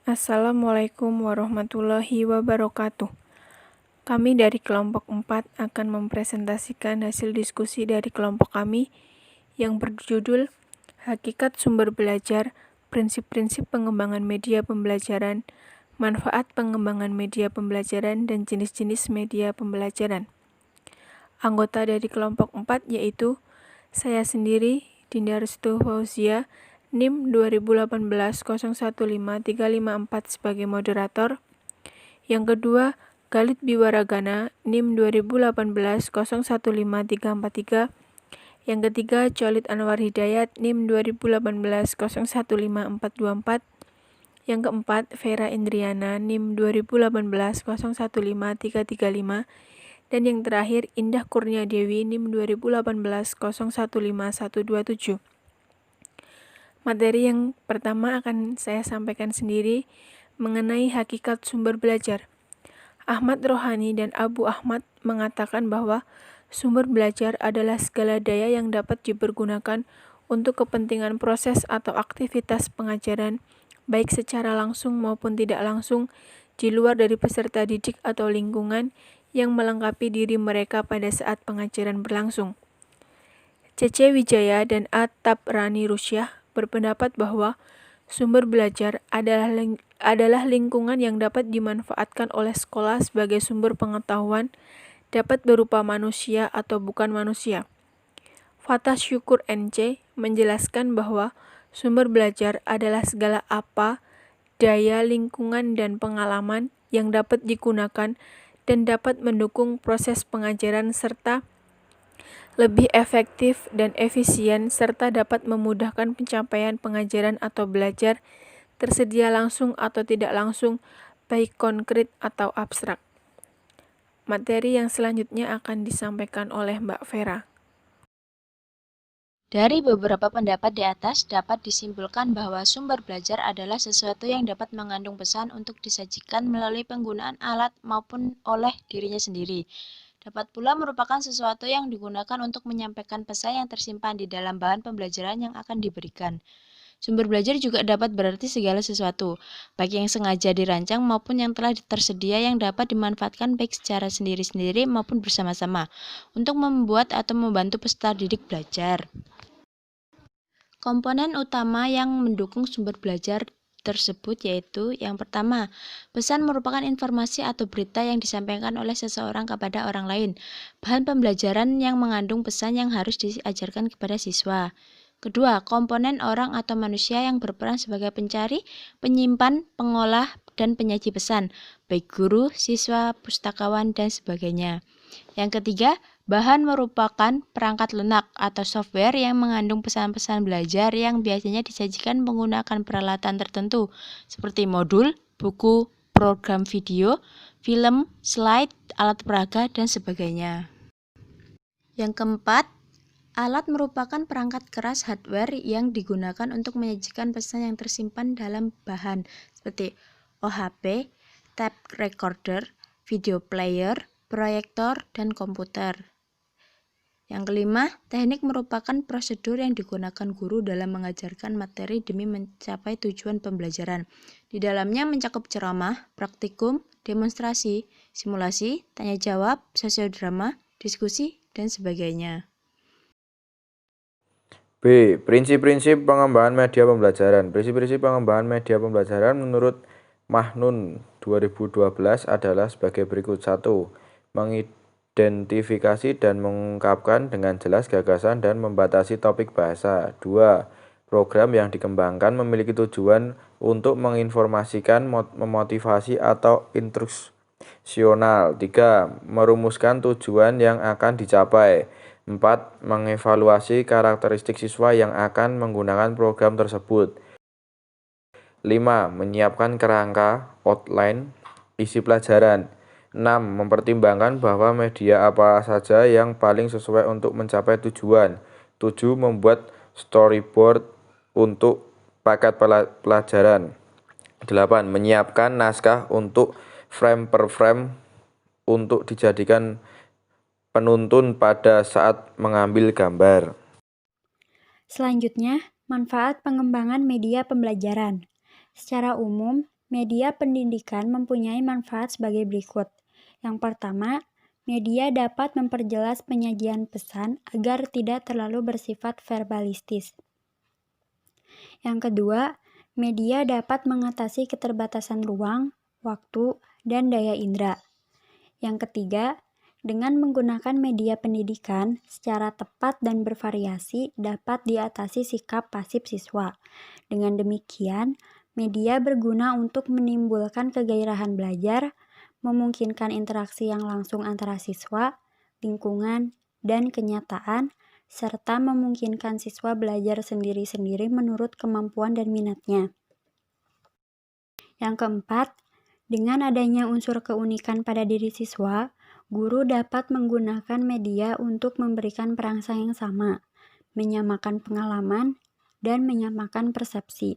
Assalamualaikum warahmatullahi wabarakatuh. Kami dari kelompok 4 akan mempresentasikan hasil diskusi dari kelompok kami yang berjudul Hakikat Sumber Belajar, Prinsip-prinsip Pengembangan Media Pembelajaran, Manfaat Pengembangan Media Pembelajaran, dan Jenis-jenis Media Pembelajaran. Anggota dari kelompok 4 yaitu saya sendiri, Dinda Restu Fauzia, NIM 2018-015354 sebagai moderator. Yang kedua, Galit Biwaragana, NIM 2018-015343. Yang ketiga, Cholit Anwar Hidayat, NIM 2018-015424. Yang keempat, Vera Indriana, NIM 2018-015335. Dan yang terakhir, Indah Kurnia Dewi, NIM 2018-015127. Materi yang pertama akan saya sampaikan sendiri mengenai hakikat sumber belajar. Ahmad Rohani dan Abu Ahmad mengatakan bahwa sumber belajar adalah segala daya yang dapat dipergunakan untuk kepentingan proses atau aktivitas pengajaran, baik secara langsung maupun tidak langsung, di luar dari peserta didik atau lingkungan yang melengkapi diri mereka pada saat pengajaran berlangsung. C.C. Wijaya dan A.Tab Rani Rusyah berpendapat bahwa sumber belajar adalah lingkungan yang dapat dimanfaatkan oleh sekolah sebagai sumber pengetahuan, dapat berupa manusia atau bukan manusia. Fatah Syukur NC menjelaskan bahwa sumber belajar adalah segala apa, daya, lingkungan, dan pengalaman yang dapat digunakan dan dapat mendukung proses pengajaran serta lebih efektif dan efisien serta dapat memudahkan pencapaian pengajaran atau belajar tersedia langsung atau tidak langsung, baik konkret atau abstrak. Materi yang selanjutnya akan disampaikan oleh Mbak Vera. Dari beberapa pendapat di atas dapat disimpulkan bahwa sumber belajar adalah sesuatu yang dapat mengandung pesan untuk disajikan melalui penggunaan alat maupun oleh dirinya sendiri. Dapat pula merupakan sesuatu yang digunakan untuk menyampaikan pesan yang tersimpan di dalam bahan pembelajaran yang akan diberikan. Sumber belajar juga dapat berarti segala sesuatu, baik yang sengaja dirancang maupun yang telah tersedia yang dapat dimanfaatkan baik secara sendiri-sendiri maupun bersama-sama untuk membuat atau membantu peserta didik belajar. Komponen utama yang mendukung sumber belajar tersebut yaitu yang pertama, pesan merupakan informasi atau berita yang disampaikan oleh seseorang kepada orang lain. Bahan pembelajaran yang mengandung pesan yang harus diajarkan kepada siswa. Kedua, komponen orang atau manusia yang berperan sebagai pencari, penyimpan, pengolah, dan penyaji pesan, baik guru, siswa, pustakawan, dan sebagainya. Yang ketiga, bahan merupakan perangkat lunak atau software yang mengandung pesan-pesan belajar yang biasanya disajikan menggunakan peralatan tertentu, seperti modul, buku, program video, film, slide, alat peraga, dan sebagainya. Yang keempat, alat merupakan perangkat keras hardware yang digunakan untuk menyajikan pesan yang tersimpan dalam bahan, seperti OHP, tape recorder, video player, proyektor, dan komputer. Yang kelima, teknik merupakan prosedur yang digunakan guru dalam mengajarkan materi demi mencapai tujuan pembelajaran. Di dalamnya mencakup ceramah, praktikum, demonstrasi, simulasi, tanya jawab, sosiodrama, diskusi, dan sebagainya. B. Prinsip-prinsip pengembangan media pembelajaran. Prinsip-prinsip pengembangan media pembelajaran menurut Mahnun 2012 adalah sebagai berikut. 1. Mengidentifikasi dan mengungkapkan dengan jelas gagasan dan membatasi topik bahasa. 2. Program yang dikembangkan memiliki tujuan untuk menginformasikan, memotivasi, atau instruksional. 3. Merumuskan tujuan yang akan dicapai. 4. Mengevaluasi karakteristik siswa yang akan menggunakan program tersebut. 5. Menyiapkan kerangka, outline, isi pelajaran. 6. Mempertimbangkan bahwa media apa saja yang paling sesuai untuk mencapai tujuan. 7. Membuat storyboard untuk paket pelajaran. 8. Menyiapkan naskah untuk frame per frame untuk dijadikan penuntun pada saat mengambil gambar. Selanjutnya, manfaat pengembangan media pembelajaran. Secara umum, Media pendidikan mempunyai manfaat sebagai berikut. Yang pertama, media dapat memperjelas penyajian pesan agar tidak terlalu bersifat verbalistis. Yang kedua, media dapat mengatasi keterbatasan ruang, waktu, dan daya indera. Yang ketiga, dengan menggunakan media pendidikan secara tepat dan bervariasi dapat diatasi sikap pasif siswa. Dengan demikian, media berguna untuk menimbulkan kegairahan belajar, memungkinkan interaksi yang langsung antara siswa, lingkungan, dan kenyataan, serta memungkinkan siswa belajar sendiri-sendiri menurut kemampuan dan minatnya. Yang keempat, dengan adanya unsur keunikan pada diri siswa, guru dapat menggunakan media untuk memberikan perangsang yang sama, menyamakan pengalaman, dan menyamakan persepsi.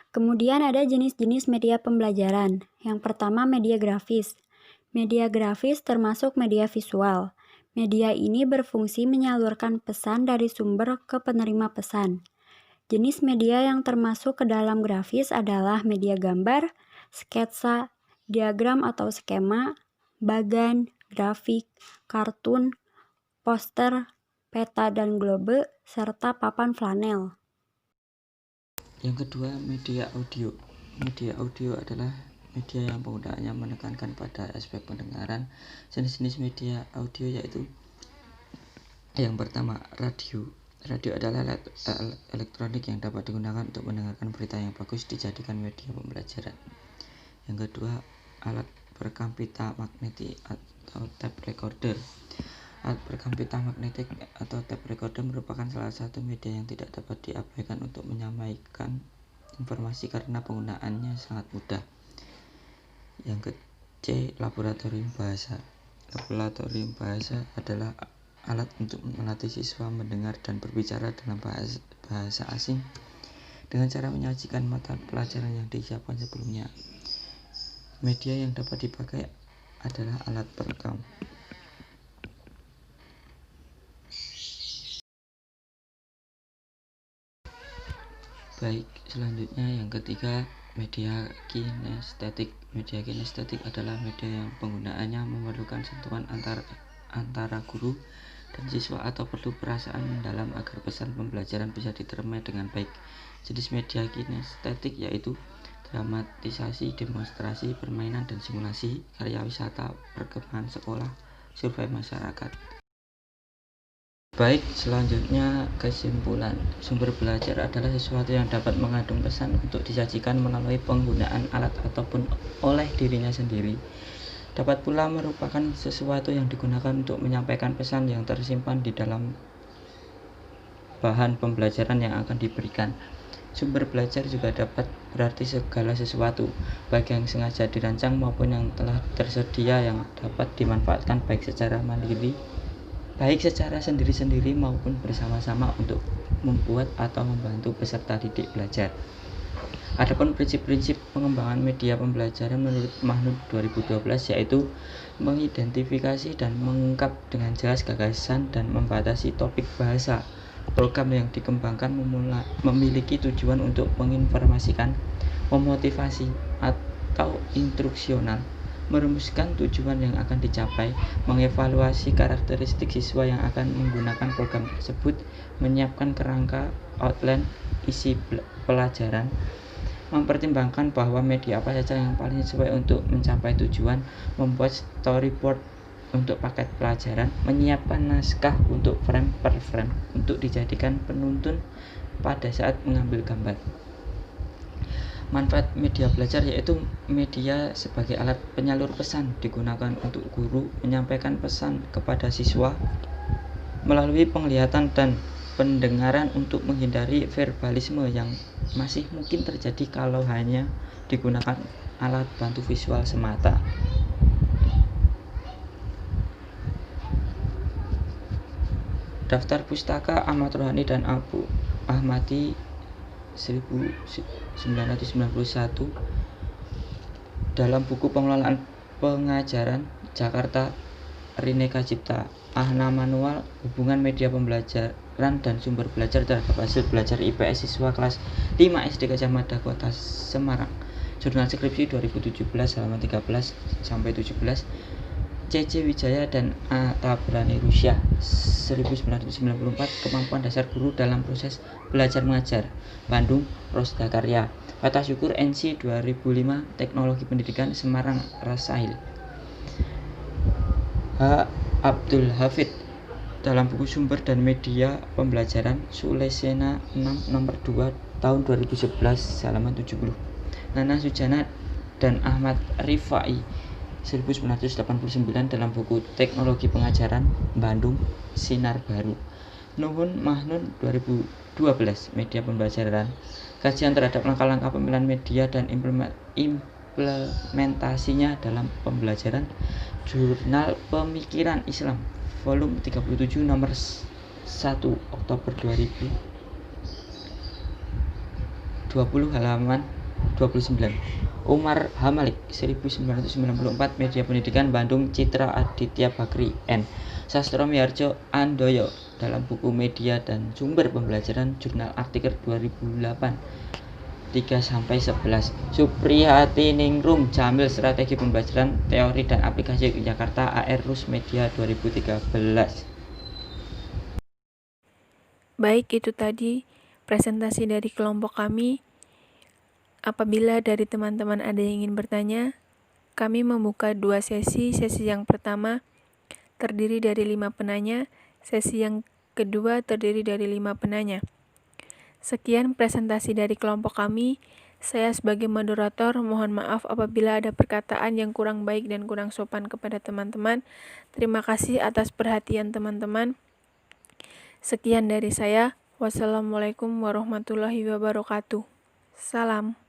Kemudian ada jenis-jenis media pembelajaran. Yang pertama, media grafis. Media grafis termasuk media visual. Media ini berfungsi menyalurkan pesan dari sumber ke penerima pesan. Jenis media yang termasuk ke dalam grafis adalah media gambar, sketsa, diagram atau skema, bagan, grafik, kartun, poster, peta dan globe, serta papan flanel. Yang kedua, media audio. Media audio adalah media yang penggunaannya menekankan pada aspek pendengaran. Jenis-jenis media audio yaitu yang pertama, radio. Radio adalah alat elektronik yang dapat digunakan untuk mendengarkan berita yang bagus, dijadikan media pembelajaran. Yang kedua, alat perekam pita magnetik atau tape recorder. Alat perekam pita magnetik atau tape recorder merupakan salah satu media yang tidak dapat diabaikan untuk menyampaikan informasi karena penggunaannya sangat mudah. Yang C, laboratorium bahasa. Laboratorium bahasa adalah alat untuk melatih siswa mendengar dan berbicara dalam bahasa asing dengan cara menyajikan mata pelajaran yang disiapkan sebelumnya. Media yang dapat dipakai adalah alat perekam. Baik, selanjutnya yang ketiga, media kinestetik. Media kinestetik adalah media yang penggunaannya memerlukan sentuhan antara guru dan siswa atau perlu perasaan mendalam agar pesan pembelajaran bisa diterima dengan baik. Jenis media kinestetik yaitu dramatisasi, demonstrasi, permainan dan simulasi, karya wisata, perkembangan sekolah, survei masyarakat. Baik, selanjutnya kesimpulan. Sumber belajar adalah sesuatu yang dapat mengandung pesan untuk disajikan melalui penggunaan alat ataupun oleh dirinya sendiri. Dapat pula merupakan sesuatu yang digunakan untuk menyampaikan pesan yang tersimpan di dalam bahan pembelajaran yang akan diberikan. Sumber belajar juga dapat berarti segala sesuatu, baik yang sengaja dirancang maupun yang telah tersedia yang dapat dimanfaatkan baik secara mandiri, baik secara sendiri-sendiri maupun bersama-sama untuk membuat atau membantu peserta didik belajar. Adapun prinsip-prinsip pengembangan media pembelajaran menurut Mahnun 2012 yaitu mengidentifikasi dan mengungkap dengan jelas gagasan dan membatasi topik bahasa. Program yang dikembangkan memiliki tujuan untuk menginformasikan, memotivasi, atau instruksional, merumuskan tujuan yang akan dicapai, mengevaluasi karakteristik siswa yang akan menggunakan program tersebut, menyiapkan kerangka outline isi pelajaran, mempertimbangkan bahwa media apa saja yang paling sesuai untuk mencapai tujuan, membuat storyboard untuk paket pelajaran, menyiapkan naskah untuk frame per frame untuk dijadikan penuntun pada saat mengambil gambar. Manfaat media belajar yaitu media sebagai alat penyalur pesan, digunakan untuk guru menyampaikan pesan kepada siswa melalui penglihatan dan pendengaran untuk menghindari verbalisme yang masih mungkin terjadi kalau hanya digunakan alat bantu visual semata. Daftar Pustaka Ahmad Rohani dan Abu Ahmadi 1991 dalam buku Pengelolaan Pengajaran Jakarta Rineka Cipta. Ahna Manual Hubungan Media Pembelajaran dan Sumber Belajar terhadap hasil belajar IPS siswa kelas 5 SD Gajah Mada Kota Semarang. Jurnal Skripsi 2017 halaman 13 sampai 17. C.C. Wijaya dan A. Tabrani Rusyah 1994 Kemampuan Dasar Guru dalam Proses Belajar Mengajar Bandung Rosda Karya Kata Syukur NC 2005 Teknologi Pendidikan Semarang Rasail H. Abdul Hafid dalam buku Sumber dan Media Pembelajaran Sulesena 6 nomor 2 tahun 2011 halaman 70. Nana Sujana dan Ahmad Rifai 1989 dalam buku Teknologi Pengajaran Bandung Sinar Baru. Nuhun Mahnun 2012 Media Pembelajaran Kajian terhadap langkah-langkah pemilihan media dan implementasinya dalam pembelajaran Jurnal Pemikiran Islam volume 37 nomor 1 Oktober 2020 halaman 29. Umar Hamalik 1994 Media Pendidikan Bandung Citra Aditya Bakri N. Sastro Miharjo Andoyo dalam buku Media dan Sumber Pembelajaran Jurnal Artikel 2008 3-11. Supriyati Ningrum Jamil Strategi Pembelajaran Teori dan Aplikasi Jakarta AR Rus Media 2013. Baik, itu tadi presentasi dari kelompok kami. Apabila dari teman-teman ada yang ingin bertanya, kami membuka 2 sesi. Sesi yang pertama terdiri dari 5 penanya, sesi yang kedua terdiri dari 5 penanya. Sekian presentasi dari kelompok kami. Saya sebagai moderator mohon maaf apabila ada perkataan yang kurang baik dan kurang sopan kepada teman-teman. Terima kasih atas perhatian teman-teman. Sekian dari saya. Wassalamualaikum warahmatullahi wabarakatuh. Salam.